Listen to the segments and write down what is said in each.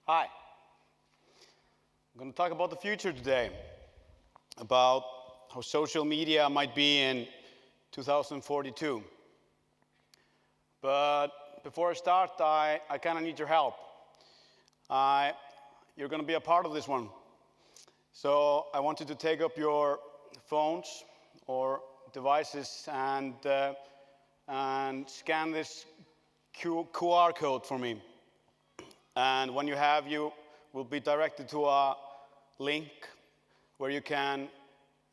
Hi. I'm going to talk about the future today, about how social media might be in 2042. But before I start, I kind of need your help. You're going to be a part of this one. So I want you to take up your phones or devices and scan this QR code for me. And when you have, you will be directed to a link where you can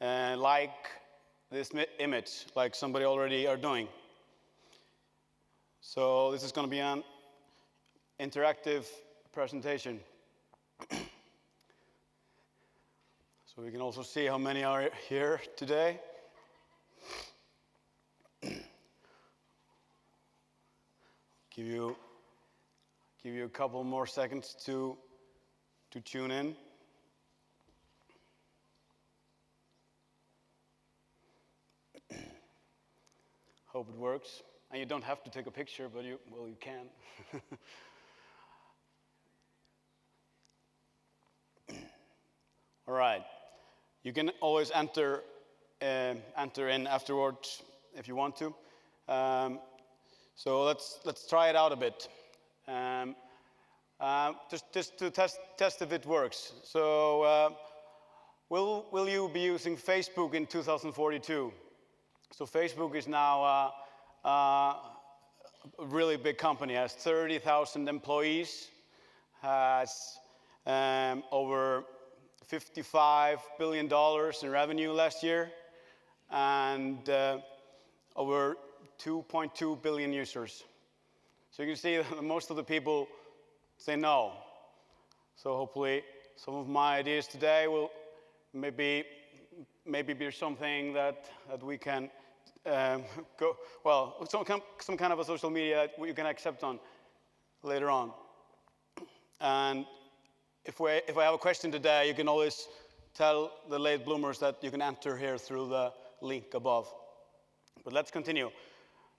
like this image, like somebody already are doing. So this is going to be an interactive presentation. So we can also see how many are here today. Give you a couple more seconds to tune in. Hope it works. And you don't have to take a picture, but you can. All right. You can always enter in afterwards if you want to. So let's try it out a bit. Just to test if it works. So will you be using Facebook in 2042? So Facebook is now a really big company, has 30,000 employees, has over $55 billion in revenue last year, and over 2.2 billion users. So you can see that most of the people say no. So hopefully some of my ideas today will maybe be something that we can go, well, some kind of a social media that you can accept on later on. And if I have a question today, you can always tell the late bloomers that you can enter here through the link above. But let's continue.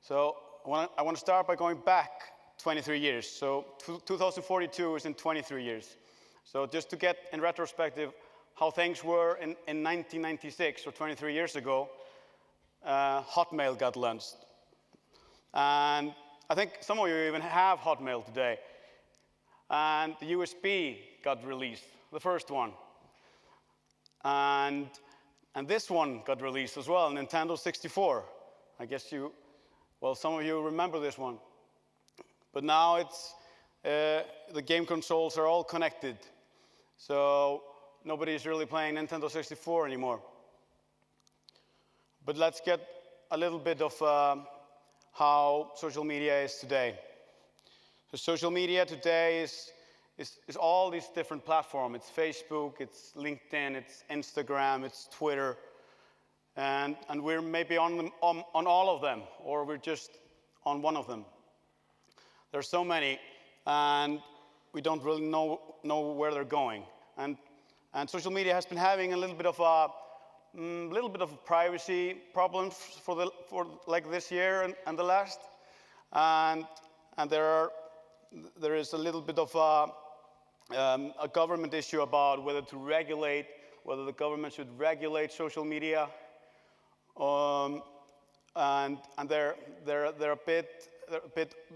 So I want to start by going back 23 years. So 2042 is in 23 years. So just to get in retrospective how things were in 1996, or 23 years ago, Hotmail got launched. And I think some of you even have Hotmail today. And the USB got released, the first one. And this one got released as well, Nintendo 64. I guess some of you remember this one. But now the game consoles are all connected. So nobody's really playing Nintendo 64 anymore. But let's get a little bit of how social media is today. So social media today is all these different platforms. It's Facebook, it's LinkedIn, it's Instagram, it's Twitter. And we're maybe on all of them, or we're just on one of them. There's so many, and we don't really know where they're going. And social media has been having a little bit of privacy problems for like this year and the last, and there is a little bit of a government issue about whether the government should regulate social media, and they're a bit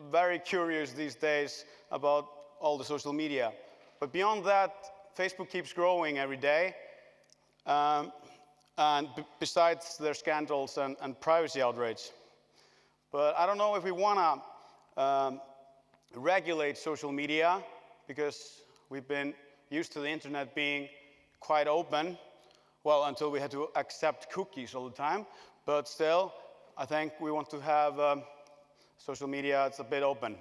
very curious these days about all the social media. But beyond that, Facebook keeps growing every day. And besides their scandals and privacy outrage. But I don't know if we want to regulate social media, because we've been used to the internet being quite open, well, until we had to accept cookies all the time. But still, I think we want to have social media that's a bit open.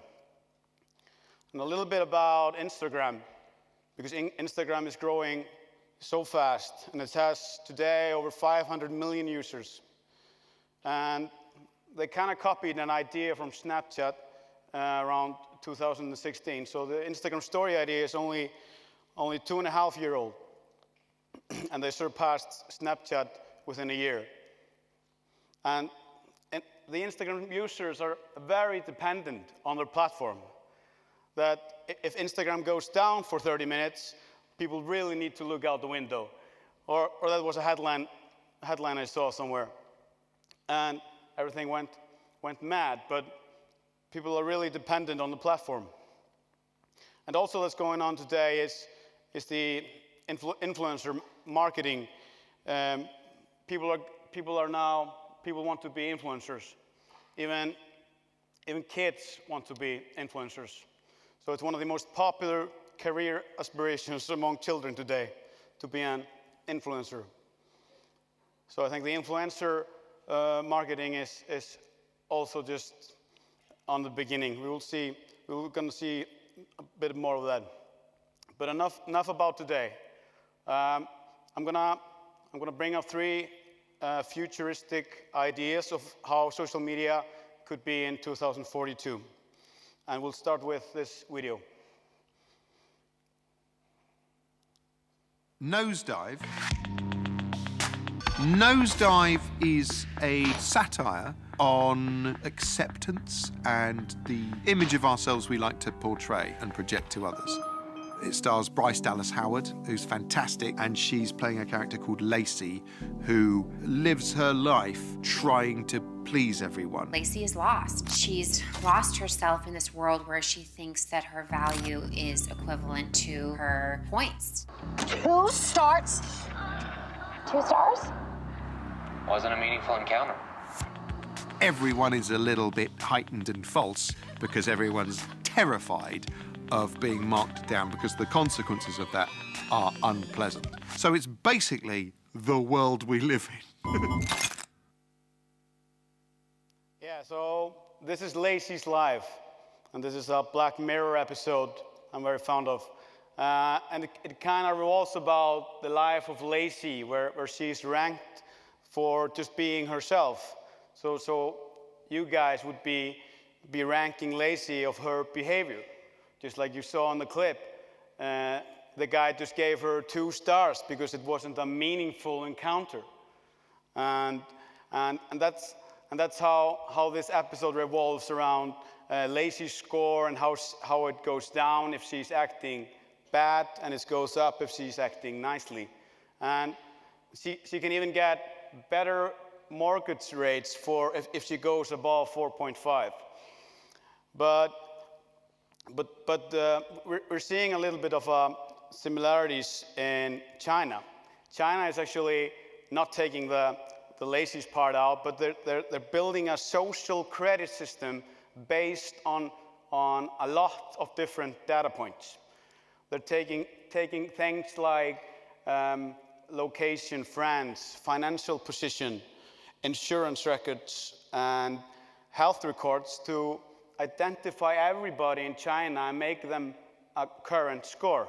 And a little bit about Instagram, because Instagram is growing so fast, and it has today over 500 million users. And they kind of copied an idea from Snapchat around 2016. So the Instagram story idea is only 2.5 years old, and they surpassed Snapchat within a year. And the Instagram users are very dependent on their platform. that if Instagram goes down for 30 minutes, people really need to look out the window. Or that was a headline I saw somewhere. And everything went mad, but people are really dependent on the platform. And also what's going on today is the influencer marketing. People want to be influencers. Even kids want to be influencers. So it's one of the most popular career aspirations among children today, to be an influencer. So I think the influencer marketing is also just on the beginning. We're going to see a bit more of that. But enough about today. I'm gonna bring up 3 futuristic ideas of how social media could be in 2042. And we'll start with this video. Nosedive. Nosedive is a satire on acceptance and the image of ourselves we like to portray and project to others. It stars Bryce Dallas Howard, who's fantastic, and she's playing a character called Lacey, who lives her life trying to please everyone. Lacey is lost. She's lost herself in this world where she thinks that her value is equivalent to her points. 2 stars? 2 stars? Wasn't a meaningful encounter. Everyone is a little bit heightened and false because everyone's terrified of being marked down because the consequences of that are unpleasant. So it's basically the world we live in. Yeah, so this is Laceys Life, and this is a Black Mirror episode I'm very fond of. And it kind of revolves about the life of Lacey, where she's ranked for just being herself. So you guys would be ranking Lacey of her behavior. Just like you saw in the clip, the guy just gave her 2 stars because it wasn't a meaningful encounter. And that's how this episode revolves around Lacey's score and how it goes down if she's acting bad, and it goes up if she's acting nicely. And she can even get better mortgage rates for if she goes above 4.5. But we're seeing a little bit of similarities in China. China is actually not taking the Lacey's part out, but they're building a social credit system based on a lot of different data points. They're taking things like location, friends, financial position, insurance records, and health records to identify everybody in China and make them a current score.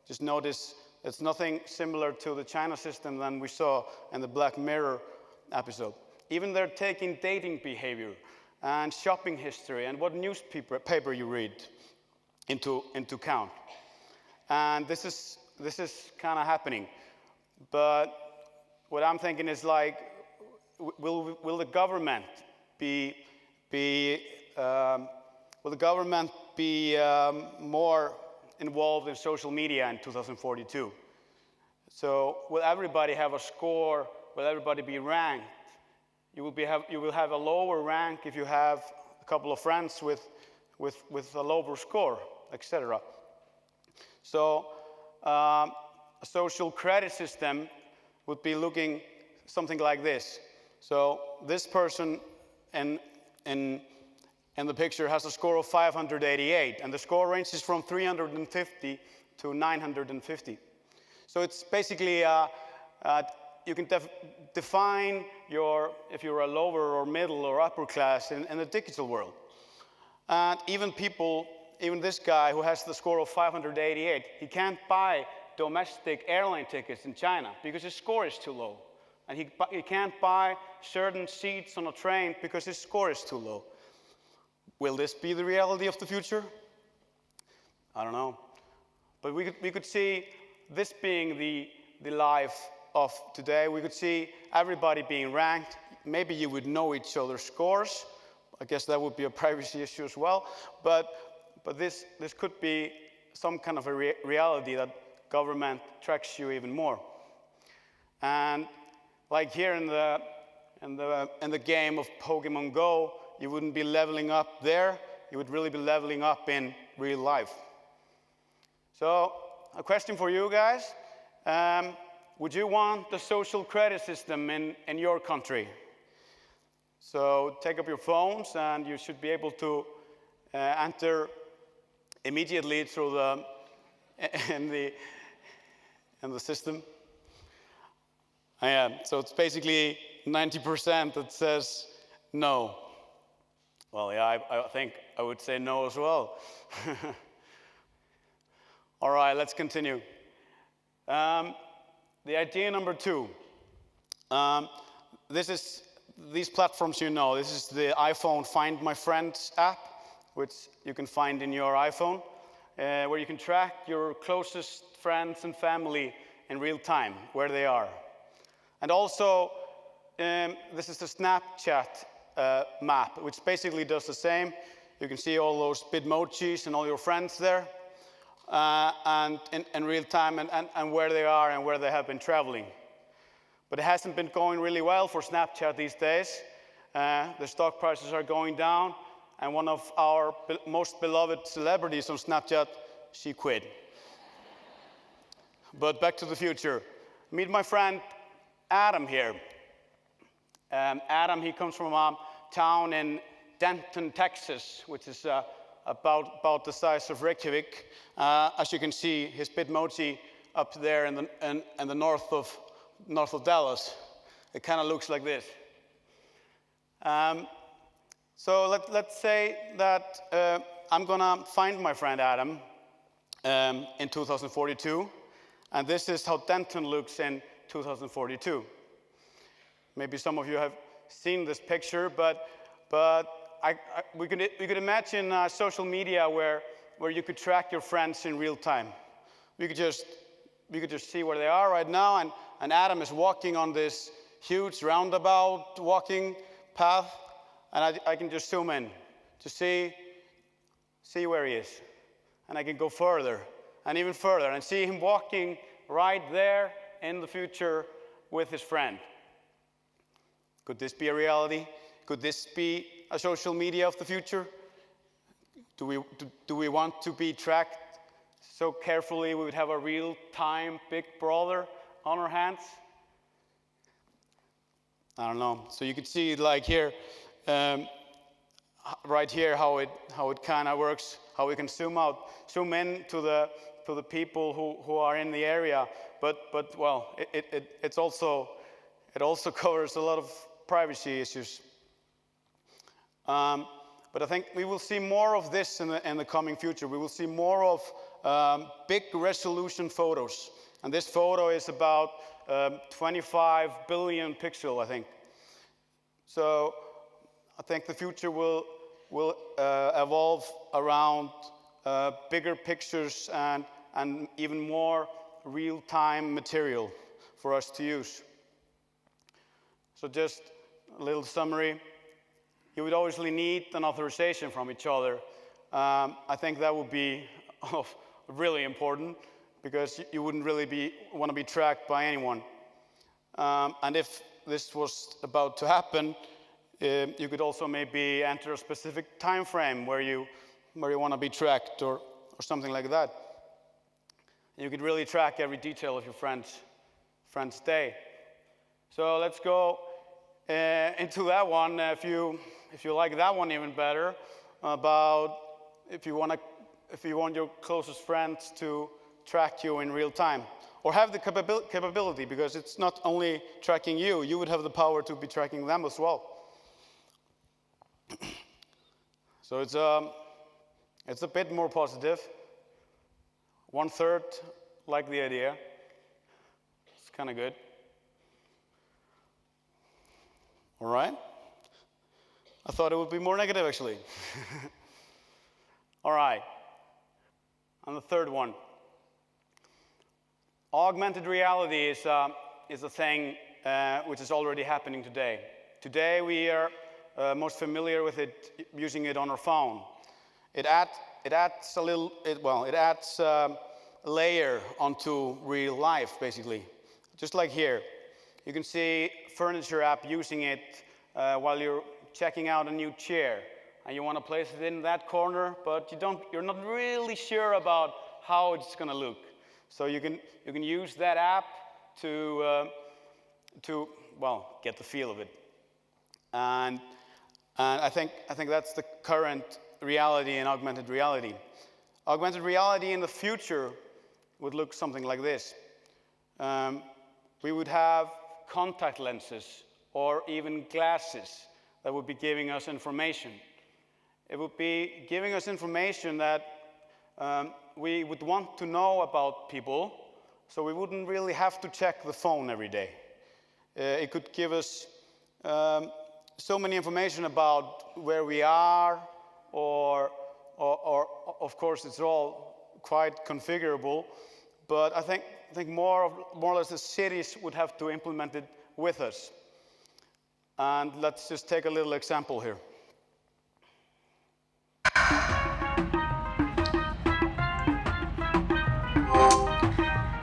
Just notice it's nothing similar to the China system than we saw in the Black Mirror episode. Even they're taking dating behavior and shopping history and what newspaper you read into account. And this is kind of happening. But what I'm thinking is like, will the government be more involved in social media in 2042? So will everybody have a score? Will everybody be ranked? You will have a lower rank if you have a couple of friends with a lower score, etc. So a social credit system would be looking something like this. So this person in the picture has a score of 588, and the score ranges from 350 to 950. So it's basically you can define if you're a lower or middle or upper class in the digital world. And even this guy who has the score of 588, he can't buy domestic airline tickets in China because his score is too low. And he can't buy certain seats on a train because his score is too low. Will this be the reality of the future? I don't know. But we could see this being the life of today. We could see everybody being ranked. Maybe you would know each other's scores. I guess that would be a privacy issue as well. But but this could be some kind of a reality that government tracks you even more. And like here in the game of Pokemon Go, you wouldn't be leveling up there, you would really be leveling up in real life. So a question for you guys, would you want the social credit system in your country? So take up your phones and you should be able to enter immediately through in the system. So it's basically 90% that says no. Well, yeah, I think I would say no as well. All right, let's continue. The idea number 2. These platforms you know. This is the iPhone Find My Friends app, which you can find in your iPhone, where you can track your closest friends and family in real time, where they are. And also, this is the Snapchat map, which basically does the same. You can see all those Bitmojis and all your friends there, and in real time, and where they are and where they have been traveling. But it hasn't been going really well for Snapchat these days. The stock prices are going down, and one of our most beloved celebrities on Snapchat, she quit. But back to the future. Meet my friend Adam here. Adam, he comes from a town in Denton, Texas, which is about the size of Reykjavik. As you can see, his Bitmoji up there in the north of Dallas. It kind of looks like this. So let's say that I'm gonna find my friend Adam in 2042, and this is how Denton looks in 2042. Maybe some of you have seen this picture, but we could imagine social media where you could track your friends in real time. We could just see where they are right now, and Adam is walking on this huge roundabout walking path, and I can just zoom in to see where he is. And I can go further and even further and see him walking right there in the future with his friend. Could this be a reality? Could this be a social media of the future? Do we want to be tracked so carefully we would have a real-time Big Brother on our hands? I don't know. So you could see, like here, right here, how it kind of works. How we can zoom in to the people who are in the area. But well, it also covers a lot of privacy issues. But I think we will see more of this in the coming future. We will see more of big resolution photos. And this photo is about 25 billion pixels, I think. So I think the future will evolve around bigger pictures and even more real-time material for us to use. So just a little summary. You would obviously need an authorization from each other. I think that would be really important because you wouldn't really want to be tracked by anyone. And if this was about to happen, you could also maybe enter a specific time frame where you want to be tracked or something like that. You could really track every detail of your friend's day. So let's go into that one. If you like that one even better, about if you want your closest friends to track you in real time, or have the capability, because it's not only tracking you, you would have the power to be tracking them as well. So it's a bit more positive. 1/3 like the idea. It's kind of good. All right. I thought it would be more negative, actually. All right. And the third one. Augmented reality is a thing which is already happening today. Today we are most familiar with it, using it on our phone. It it adds it adds a layer onto real life, basically. Just like here, you can see furniture app using it while you're checking out a new chair, and you want to place it in that corner, but you're not really sure about how it's going to look. So you can use that app to get the feel of it. And I think that's the current reality in augmented reality. Augmented reality in the future would look something like this. We would have contact lenses or even glasses that would be giving us information. It would be giving us information that we would want to know about people, so we wouldn't really have to check the phone every day. It could give us so many information about where we are, or of course it's all quite configurable, but I think more or less the cities would have to implement it with us. And let's just take a little example here.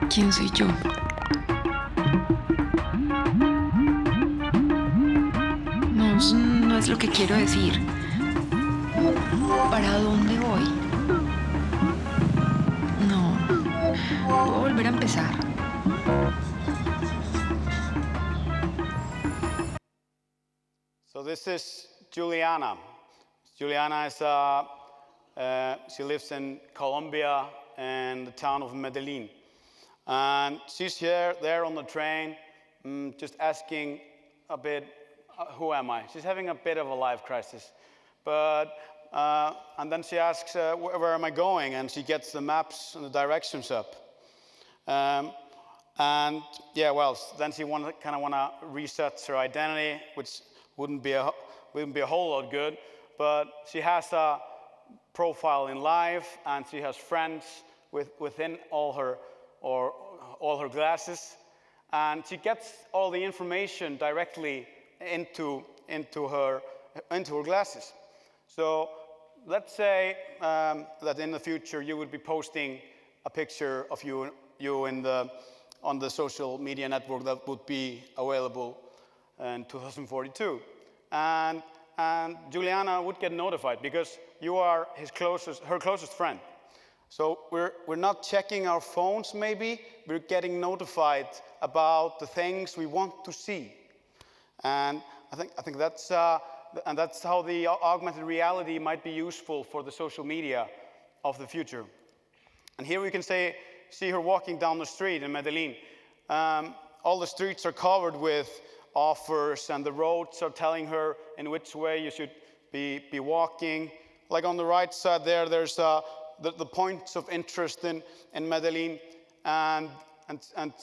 ¿Quién soy yo? No, no es lo que quiero decir. ¿Para dónde voy? No. Puedo volver a empezar. So this is Juliana. Juliana is she lives in Colombia in the town of Medellin. And she's there on the train, just asking a bit, who am I? She's having a bit of a life crisis. But, and then she asks, where am I going? And she gets the maps and the directions up. And yeah, well, then she kind of want to reset her identity, which wouldn't be a whole lot good. But she has a profile in life, and she has friends within all her glasses, and she gets all the information directly into her glasses. So let's say that in the future you would be posting a picture of you on the social media network that would be available in 2042, and Juliana would get notified because you are her closest friend. So we're not checking our phones, maybe, we're getting notified about the things we want to see. And I think that's how the augmented reality might be useful for the social media of the future. And here we can see her walking down the street in Medellin. All the streets are covered with offers, and the roads are telling her in which way you should be walking. Like on the right side there's the points of interest in Medellin, and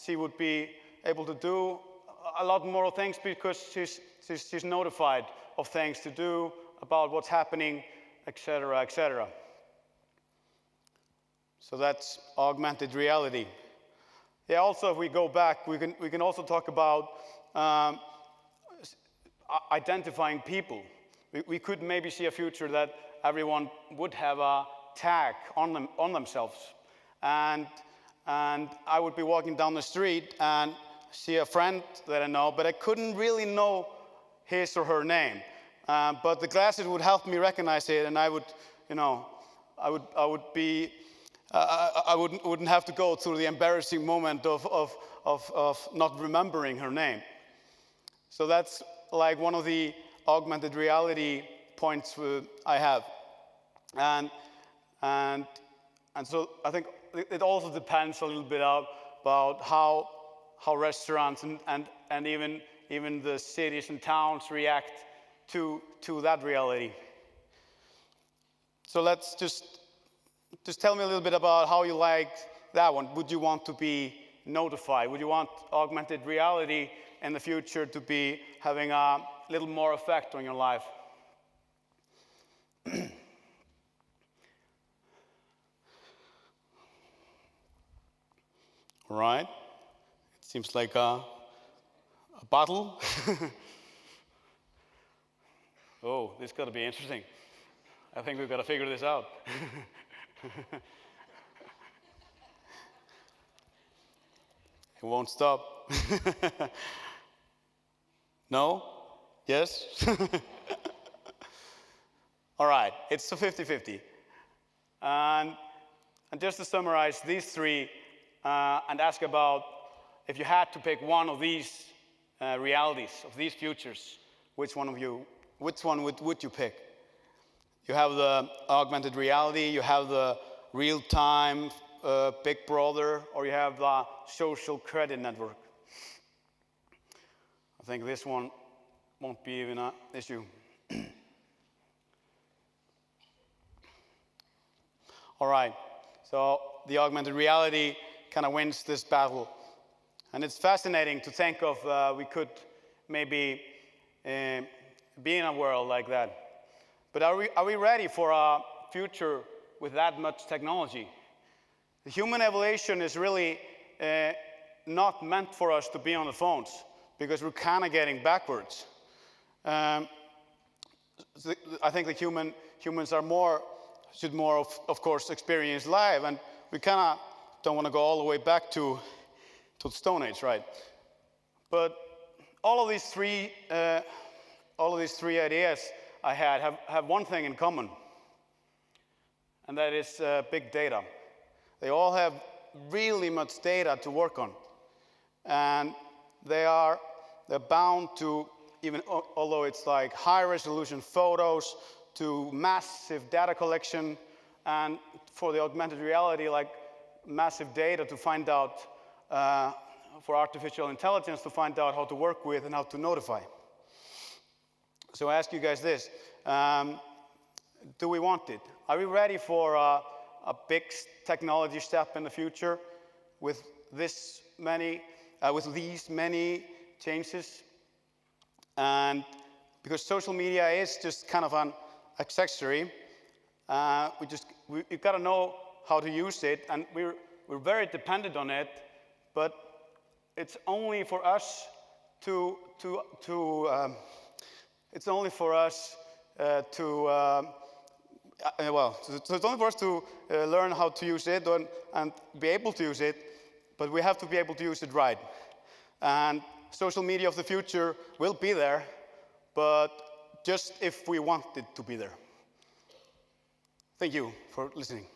she would be able to do a lot more things because she's notified of things to do, about what's happening, etc., etc. So that's augmented reality. Yeah, also if we go back, we can also talk about identifying people. We could maybe see a future that everyone would have a tag on themselves, and I would be walking down the street and see a friend that I know, but I couldn't really know his or her name. But the glasses would help me recognize it, and I wouldn't have to go through the embarrassing moment of not remembering her name. So that's like one of the augmented reality points I have, and so I think it also depends a little bit about how restaurants and even the cities and towns react to that reality. So let's just tell me a little bit about how you like that one. Would you want to be notified? Would you want augmented reality in the future to be having a little more effect on your life? All right, it seems like a battle. Oh, this is going to be interesting. I think we've got to figure this out. It won't stop. No? Yes? All right, it's a 50-50. And just to summarize these three and ask about if you had to pick one of these realities, of these futures, which one would you pick? You have the augmented reality, you have the real-time Big Brother, or you have the social credit network. I think this one won't be even an issue. All right, so the augmented reality kind of wins this battle. And it's fascinating to think of we could maybe be in a world like that. But are we ready for a future with that much technology? The human evolution is really not meant for us to be on the phones because we're kind of getting backwards. I think the humans are should more of course experience life, and we kind of don't want to go all the way back to the Stone Age, right? But all of these three ideas I had have one thing in common, and that is big data. They all have really much data to work on, and they're bound to, even although it's like high resolution photos, to massive data collection, and for the augmented reality, like massive data to find out, for artificial intelligence to find out how to work with and how to notify. So I ask you guys this, do we want it? Are we ready for a big technology step in the future with these many changes? And because social media is just kind of an accessory, you've got to know how to use it, and we're very dependent on it, but it's only for us to learn how to use it and be able to use it, but we have to be able to use it right. And social media of the future will be there, but just if we want it to be there. Thank you for listening.